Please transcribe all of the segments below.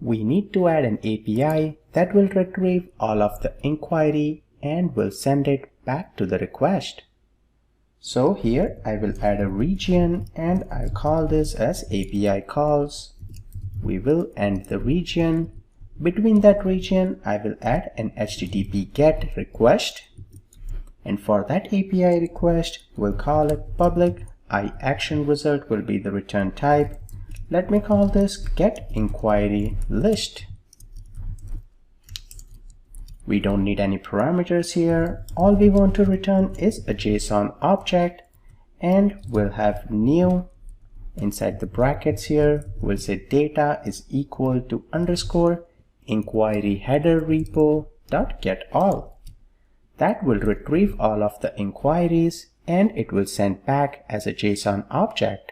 we need to add an API that will retrieve all of the inquiry and will send it back to the request. So here I will add a region and I'll call this as API calls. We will end the region. Between that region, I will add an HTTP GET request. And for that API request, we'll call it public. IAction result will be the return type. Let me call this get inquiry list. We don't need any parameters here. All we want to return is a JSON object, and we'll have new. Inside the brackets here, we'll say data is equal to underscore inquiry header repo dot get all. That will retrieve all of the inquiries and it will send back as a JSON object.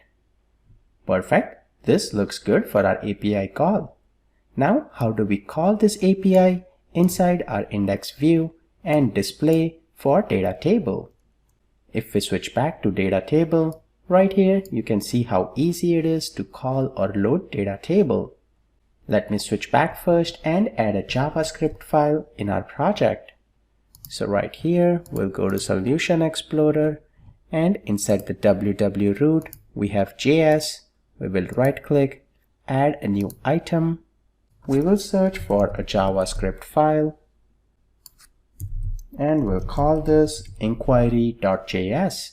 Perfect. This looks good for our API call. Now, how do we call this API inside our index view and display for data table? If we switch back to data table, right here you can see how easy it is to call or load data table. Let me switch back first and add a JavaScript file in our project. So right here, we'll go to Solution Explorer, and inside the www root, we have JS. We will right click, add a new item. We will search for a JavaScript file, and we'll call this inquiry.js.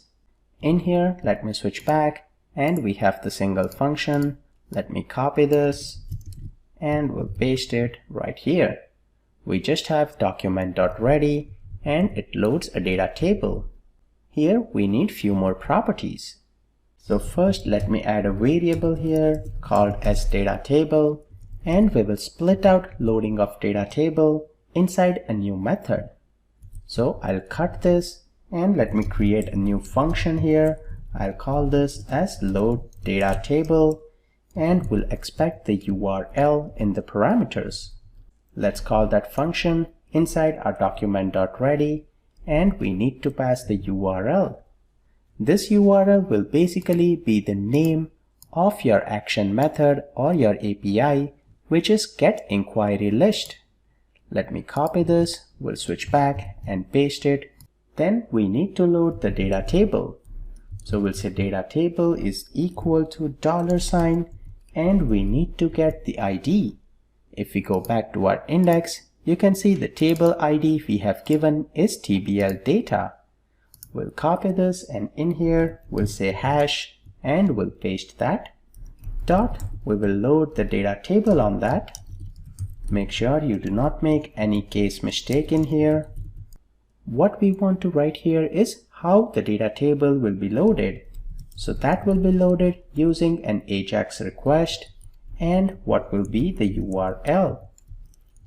In here, let me switch back, and we have the single function. Let me copy this, and we'll paste it right here. We just have document.ready, and it loads a data table. Here we need few more properties. So first let me add a variable here called as data table, and we will split out loading of data table inside a new method. So I'll cut this and let me create a new function here. I'll call this as load data table, and we'll expect the URL in the parameters. Let's call that function inside our document.ready, and we need to pass the URL. This URL will basically be the name of your action method or your API, which is get inquiry list. Let me copy this, we'll switch back and paste it. Then we need to load the data table. So we'll say data table is equal to $, and we need to get the ID. If we go back to our index, you can see the table ID we have given is TBL data. We'll copy this, and in here we'll say hash and we'll paste that. Dot, we will load the data table on that. Make sure you do not make any case mistake in here. What we want to write here is how the data table will be loaded. So that will be loaded using an AJAX request, and what will be the URL.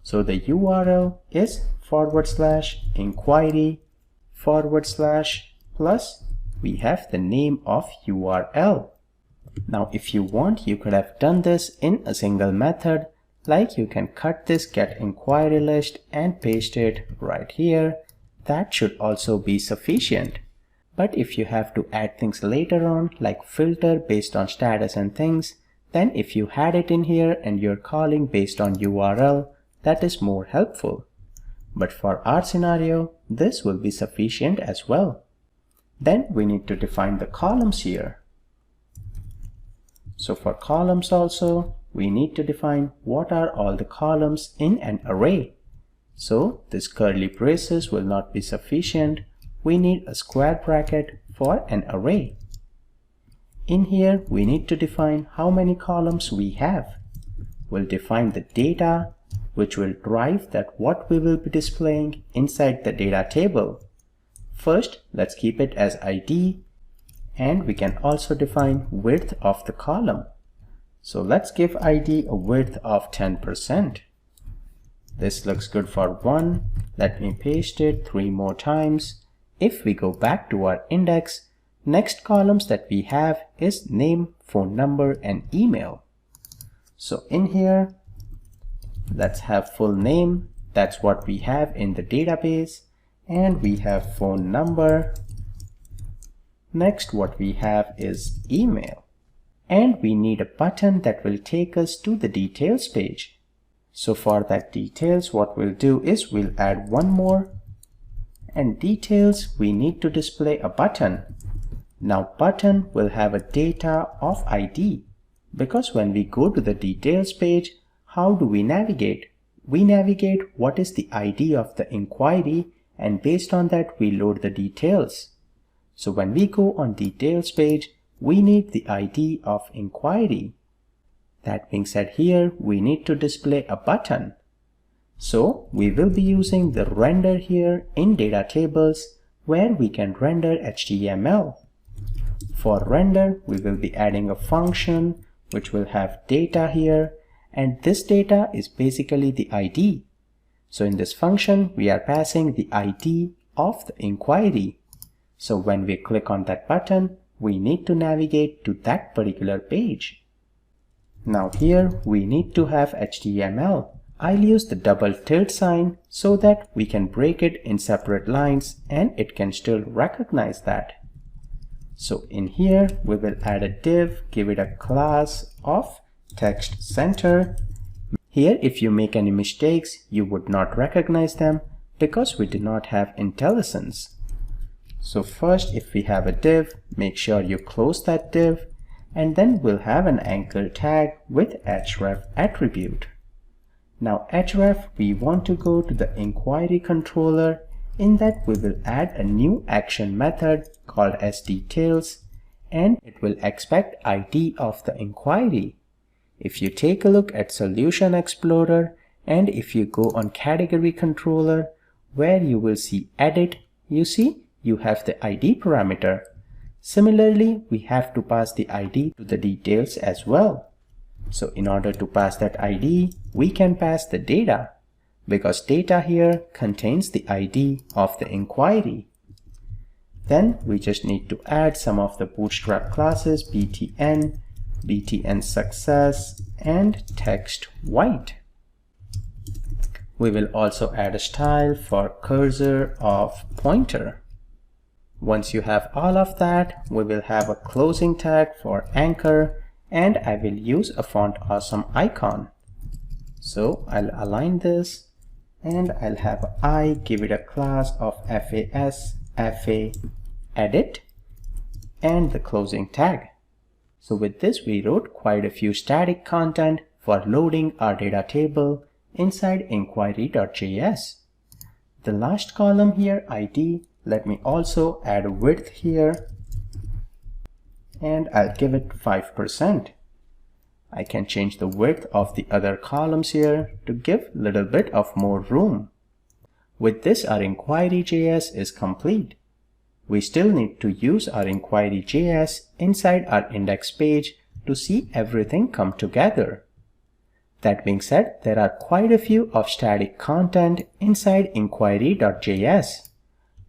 So the URL is /inquiry/ plus we have the name of URL. Now if you want, you could have done this in a single method, like you can cut this get inquiry list and paste it right here. That should also be sufficient. But if you have to add things later on, like filter based on status and things, then if you had it in here and you're calling based on URL, that is more helpful. But for our scenario, this will be sufficient as well. Then we need to define the columns here. So for columns also, we need to define what are all the columns in an array. So this curly braces will not be sufficient. We need a square bracket for an array. In here, we need to define how many columns we have. We'll define the data, which will drive that what we will be displaying inside the data table. First, let's keep it as ID, and we can also define width of the column. So let's give ID a width of 10%. This looks good for 1. Let me paste it 3 more times. If we go back to our index, next columns that we have is name, phone number, and email. So in here, let's have full name. That's what we have in the database. And we have phone number. Next, what we have is email. And we need a button that will take us to the details page. So for that details, what we'll do is we'll add one more, and details, we need to display a button. Now button will have a data of ID, because when we go to the details page, how do we navigate? We navigate what is the ID of the inquiry, and based on that we load the details. So when we go on details page, we need the ID of inquiry. That being said, here we need to display a button. So we will be using the render here in data tables, where we can render HTML. For render, we will be adding a function which will have data here, and this data is basically the ID. So in this function, we are passing the ID of the inquiry. So when we click on that button, we need to navigate to that particular page. Now here we need to have HTML. I'll use the double tilde sign so that we can break it in separate lines and it can still recognize that. So in here we will add a div, give it a class of text center. Here if you make any mistakes, you would not recognize them because we do not have IntelliSense. So first, if we have a div, make sure you close that div, and then we'll have an anchor tag with href attribute. Now href, we want to go to the inquiry controller. In that we will add a new action method called sDetails, and it will expect ID of the inquiry. If you take a look at Solution Explorer, and if you go on Category Controller, where you will see Edit, you see you have the ID parameter. Similarly, we have to pass the ID to the details as well. So in order to pass that ID, we can pass the data, because data here contains the ID of the inquiry. Then we just need to add some of the Bootstrap classes, btn, btn success, and text white. We will also add a style for cursor of pointer. Once you have all of that, we will have a closing tag for anchor, and I will use a Font Awesome icon. So I'll align this, and I'll have I give it a class of FAS, FA, edit, and the closing tag. So with this, we wrote quite a few static content for loading our data table inside inquiry.js. The last column here, ID, let me also add width here, and I'll give it 5%. I can change the width of the other columns here to give a little bit of more room. With this, our inquiry.js is complete. We still need to use our inquiry.js inside our index page to see everything come together. That being said, there are quite a few of static content inside inquiry.js,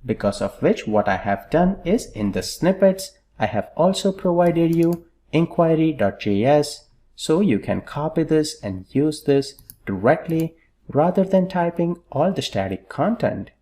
because of which what I have done is in the snippets, I have also provided you inquiry.js, so you can copy this and use this directly rather than typing all the static content.